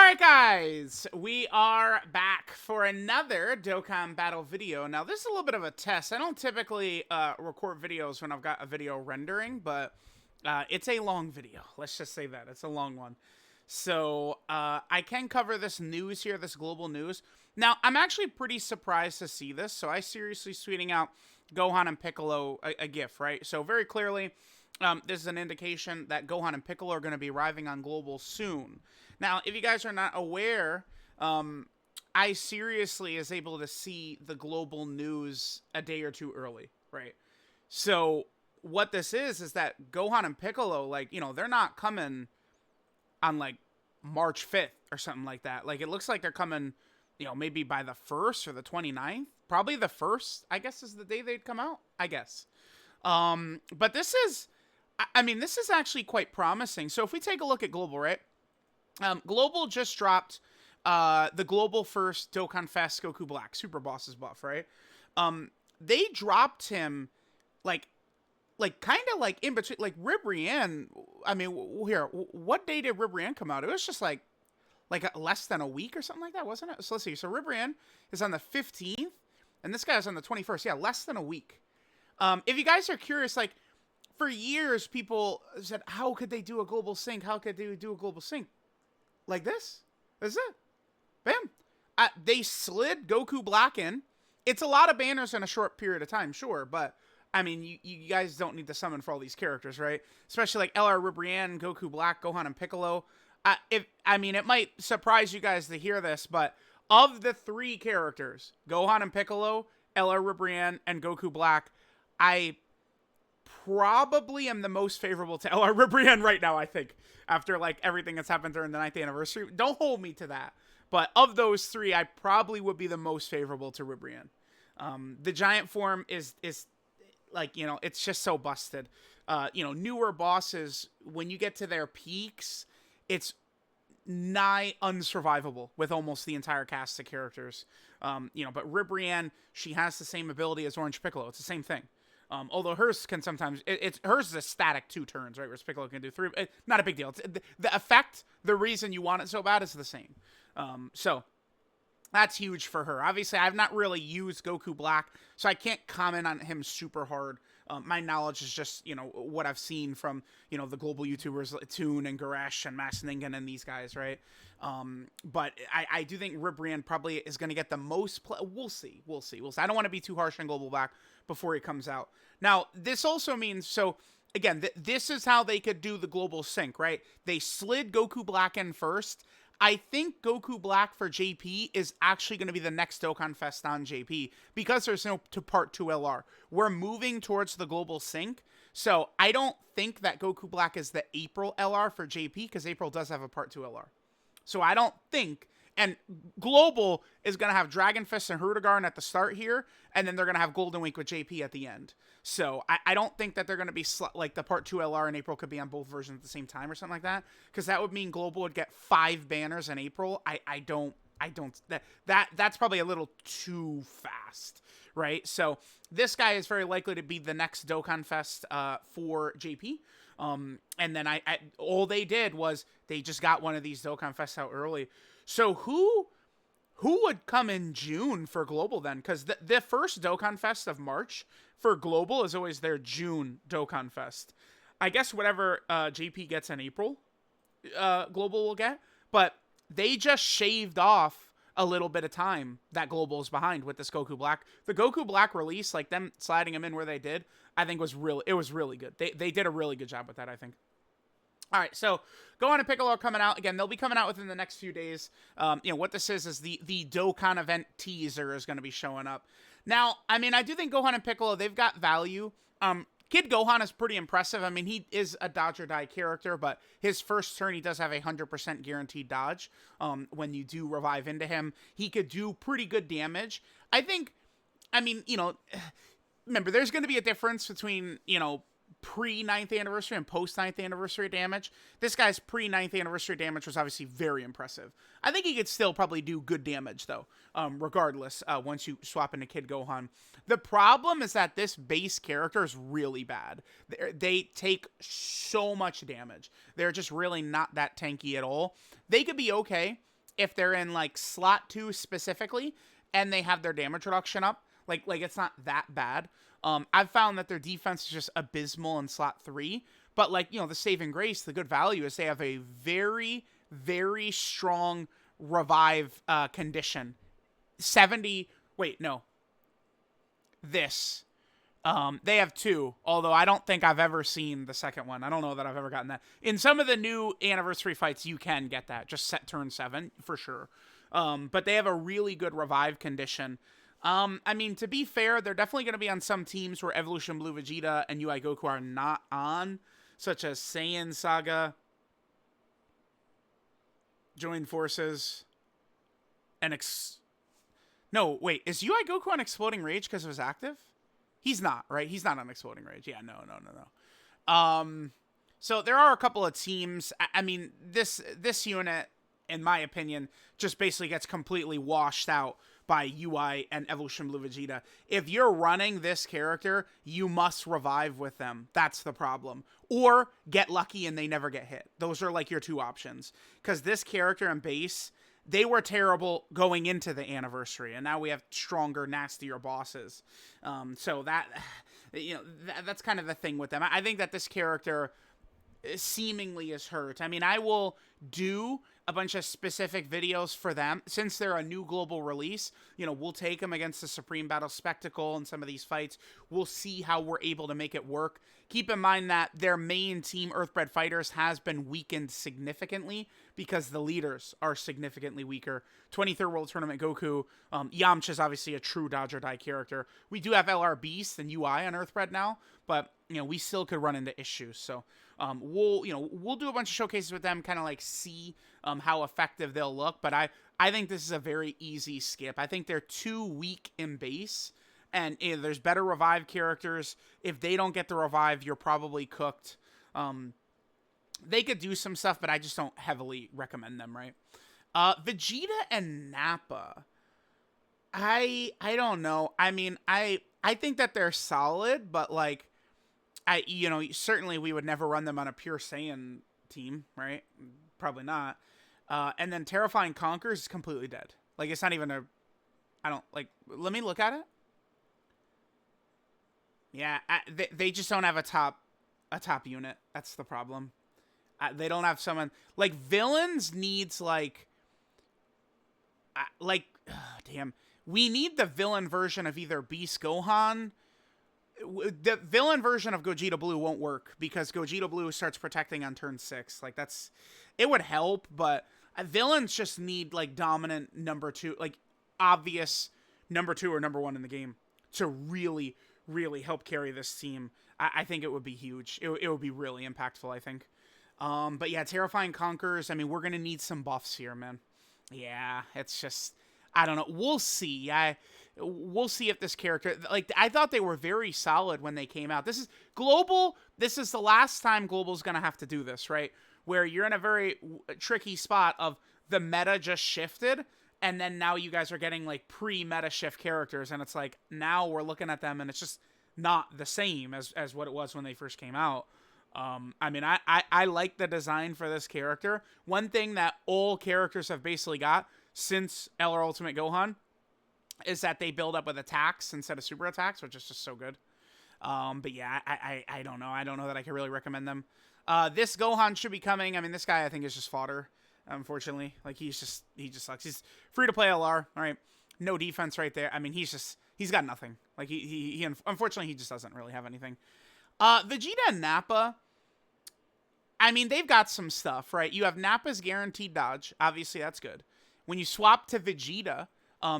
Alright guys, we are back for another Dokkan battle video. Now this is a little bit of a test. I don't typically record videos when I've got a video rendering, but it's a long video. Let's just say that. It's a long one. So I can cover this news here, this global news. Now I'm actually pretty surprised to see this. So I seriously tweeting out Gohan and Piccolo a GIF, right? So very clearly this is an indication that Gohan and Piccolo are going to be arriving on global soon. Now, if you guys are not aware, I seriously is able to see the global news a day or two early, right? So what this is that Gohan and Piccolo, like, you know, they're not coming on like March 5th or something like that. Like, it looks like they're coming, you know, maybe by the 1st or the 29th. Probably the 1st, I guess, is the day they'd come out, I guess. But this is, I mean, this is actually quite promising. So if we take a look at Global, right? Global just dropped the Global First DOKKANFEST Goku Black Super Boss's buff, right? They dropped him like kind of like in between, like Ribrianne. I mean, here, what day did Ribrianne come out? It was just like less than a week or something like that, wasn't it? So let's see. So Ribrianne is on the 15th, and this guy is on the 21st. Yeah, less than a week. If you guys are curious, like for years, people said, how could they do a global sync? How could they do a global sync? Like this? That's it. Bam. They slid Goku Black in. It's a lot of banners in a short period of time, sure, but I mean, you guys don't need to summon for all these characters, right? Especially like LR Ribrianne, Goku Black, Gohan, and Piccolo. I mean, it might surprise you guys to hear this, but of the three characters, Gohan and Piccolo, LR Ribrianne, and Goku Black, I probably am the most favorable to LR Ribrianne right now, I think, after like everything that's happened during the 9th anniversary. Don't hold me to that, but of those three, I probably would be the most favorable to Ribrianne. The giant form is like, you know, it's just so busted. You know, newer bosses, when you get to their peaks, it's nigh unsurvivable with almost the entire cast of characters. You know, but Ribrianne, she has the same ability as Orange Piccolo. It's the same thing. Although hers can sometimes, hers is a static 2 turns, right? Whereas Piccolo can do 3. Not a big deal. It's, the effect, the reason you want it so bad is the same. So that's huge for her. Obviously, I've not really used Goku Black, so I can't comment on him super hard. My knowledge is just, you know, what I've seen from, you know, the global YouTubers like Toon and Garesh and Mass Ningen and these guys, right? But I do think Ribrianne probably is going to get the most play. We'll see. I don't want to be too harsh on Global Black before he comes out. Now, this also means, so again, this is how they could do the global sync, right? They slid Goku Black in first. I think Goku Black for JP is actually going to be the next DOKKANFEST on JP because there's no Part 2 LR. We're moving towards the global sync. So I don't think that Goku Black is the April LR for JP because April does have a Part 2 LR. So I don't think, and Global is going to have Dragon Fist and Hurtigarn at the start here, and then they're going to have Golden Week with JP at the end. So I don't think that they're going to be, like the Part 2 LR in April could be on both versions at the same time or something like that, because that would mean Global would get 5 banners in April. I don't, that's probably a little too fast, right? So this guy is very likely to be the next DOKKANFEST for JP. And then all they did was they just got one of these DOKKANFEST out early. So who would come in June for Global then? Because the first DOKKANFEST of March for Global is always their June DOKKANFEST. I guess whatever JP gets in April, Global will get. But they just shaved off a little bit of time that Global is behind with this Goku Black. The Goku Black release, like them sliding him in where they did, I think was really good. They did a really good job with that, I think. All right, so Gohan and Piccolo are coming out. Again, they'll be coming out within the next few days. You know, what this is the Dokkan event teaser is going to be showing up. Now, I mean, I do think Gohan and Piccolo, they've got value. Kid Gohan is pretty impressive. I mean, he is a dodge or die character, but his first turn, he does have a 100% guaranteed dodge. When you do revive into him, he could do pretty good damage. I think, I mean, you know, remember, there's going to be a difference between, you know, pre-9th anniversary and post-9th anniversary damage. This guy's pre-9th anniversary damage was obviously very impressive. I think he could still probably do good damage, though, regardless, once you swap into Kid Gohan. The problem is that this base character is really bad. They take so much damage. They're just really not that tanky at all. They could be okay. if they're in like slot 2 specifically and they have their damage reduction up, like it's not that bad. I've found that their defense is just abysmal in slot 3, but like, you know, the saving grace, the good value is they have a very, very strong revive condition. 70, wait, no. This. They have 2, although I don't think I've ever seen the second one. I don't know that I've ever gotten that. In some of the new anniversary fights, you can get that. Just set turn 7, for sure. But they have a really good revive condition. I mean, to be fair, they're definitely going to be on some teams where Evolution Blue Vegeta and UI Goku are not on, such as Saiyan Saga, Join Forces, and No, wait, is UI Goku on Exploding Rage because it was active? He's not, right? He's not on Exploding Rage. Yeah, no. So there are a couple of teams. I mean, this unit, in my opinion, just basically gets completely washed out by UI and Evolution Blue Vegeta. If you're running this character, you must revive with them. That's the problem. Or get lucky and they never get hit. Those are like your 2 options. Because this character and base, they were terrible going into the anniversary, and now we have stronger, nastier bosses. So that, you know, that's kind of the thing with them. I think that this character seemingly is hurt. I mean, I will do a bunch of specific videos for them since they're a new global release. You know, we'll take them against the Supreme Battle Spectacle and some of these fights. We'll see how we're able to make it work. Keep in mind that their main team, Earthbred Fighters, has been weakened significantly because the leaders are significantly weaker. 23rd World Tournament Goku, Yamcha's obviously a true dodge or die character. We do have LR Beast and UI on Earthbred now, but you know, we still could run into issues. So we'll do a bunch of showcases with them, kind of like see how effective they'll look. But I think this is a very easy skip. I think they're too weak in base, and there's better revive characters. If they don't get the revive, you're probably cooked. They could do some stuff, but I just don't heavily recommend them, right? Vegeta and Nappa. I don't know. I mean, I think that they're solid, but like, certainly we would never run them on a pure Saiyan team, right? Probably not. And then Terrifying Conquers is completely dead. Like, it's not even let me look at it. Yeah, they just don't have a top unit. That's the problem. They don't have someone like Villains needs damn. We need the villain version of either Beast Gohan. The villain version of Gogeta Blue won't work because Gogeta Blue starts protecting on turn 6. Like, it would help, but villains just need like dominant number 2, like obvious number 2 or number 1 in the game to really, really help carry this team. I think it would be huge. It would be really impactful, I think. But yeah, Terrifying Conquerors, I mean, we're going to need some buffs here, man. Yeah, it's just, I don't know. We'll see. We'll see if this character, like, I thought they were very solid when they came out. This is Global. This is the last time Global's going to have to do this, right? Where you're in a very tricky spot of the meta just shifted, and then now you guys are getting, like, pre-meta shift characters, and it's like, now we're looking at them, and it's just not the same as what it was when they first came out. I mean, I like the design for this character. One thing that all characters have basically got since LR Ultimate Gohan is that they build up with attacks instead of super attacks, which is just so good. But yeah, I don't know. I don't know that I can really recommend them. This Gohan should be coming. I mean, this guy I think is just fodder, unfortunately. Like, he just sucks. He's free to play LR. All right. No defense right there. I mean, he's got nothing. Like, he unfortunately, he just doesn't really have anything. Vegeta and Nappa, I mean, they've got some stuff, right? You have Nappa's guaranteed dodge. Obviously, that's good. When you swap to Vegeta,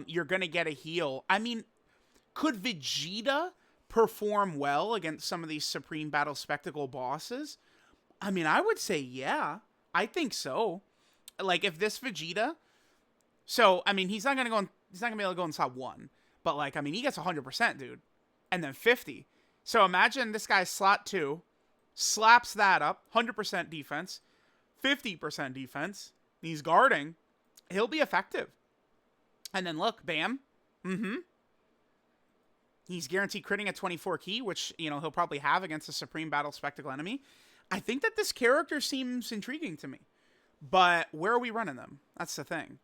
you're going to get a heal. I mean, could Vegeta perform well against some of these Supreme Battle Spectacle bosses? I mean, I would say, yeah. I think so. Like, if this Vegeta... So, I mean, he's not going to be able to go in slot 1. But, like, I mean, he gets 100%, dude. And then 50. So, imagine this guy's slot 2. Slaps that up. 100% defense. 50% defense. He's guarding. He'll be effective. And then look, bam. He's guaranteed critting at 24 key, which, you know, he'll probably have against a Supreme Battle Spectacle enemy. I think that this character seems intriguing to me. But where are we running them? That's the thing.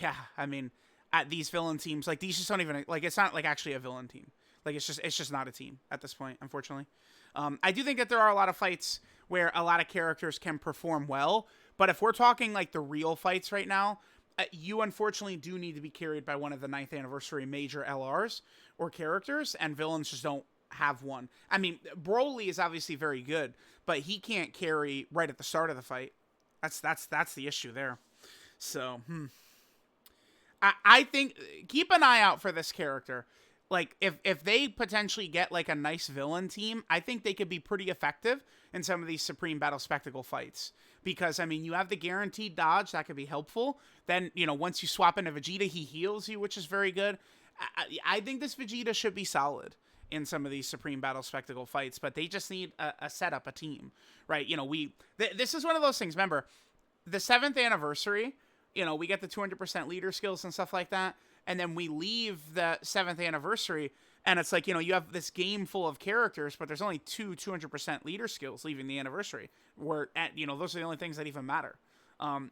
Yeah, I mean, at these villain teams, like these just don't even like it's not like actually a villain team. Like it's just not a team at this point, unfortunately. I do think that there are a lot of fights where a lot of characters can perform well, but if we're talking like the real fights right now, you unfortunately do need to be carried by one of the 9th anniversary major LRs or characters, and villains just don't have one. I mean, Broly is obviously very good, but he can't carry right at the start of the fight. That's the issue there. So, I think keep an eye out for this character. Like if they potentially get like a nice villain team, I think they could be pretty effective in some of these Supreme Battle Spectacle fights. Because I mean, you have the guaranteed dodge that could be helpful. Then once you swap into Vegeta, he heals you, which is very good. I think this Vegeta should be solid in some of these Supreme Battle Spectacle fights, but they just need a setup, a team, right? This is one of those things. Remember, the 7th anniversary. We get the 200% leader skills and stuff like that. And then we leave the 7th anniversary, and it's like, you have this game full of characters, but there's only 200% leader skills leaving the anniversary. Where, those are the only things that even matter.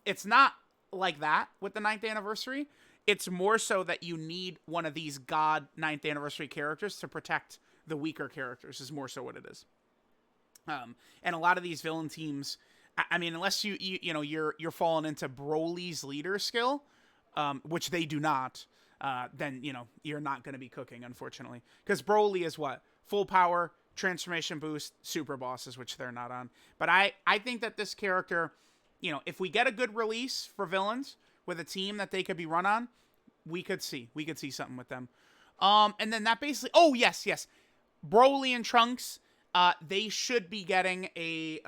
It's not like that with the 9th anniversary. It's more so that you need one of these god 9th anniversary characters to protect the weaker characters, is more so what it is. And a lot of these villain teams, I mean, unless you're falling into Broly's leader skill, which they do not, then you're not going to be cooking, unfortunately, because Broly is what? Full power, transformation boost, super bosses, which they're not on. But I think that this character, if we get a good release for villains with a team that they could be run on, we could see something with them. And then that basically, oh yes, Broly and Trunks, they should be getting a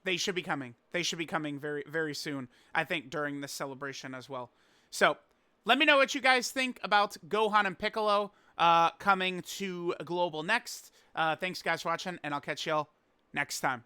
They should be coming. They should be coming very, very soon, I think, during this celebration as well. So, let me know what you guys think about Gohan and Piccolo coming to Global next. Thanks, guys, for watching, and I'll catch y'all next time.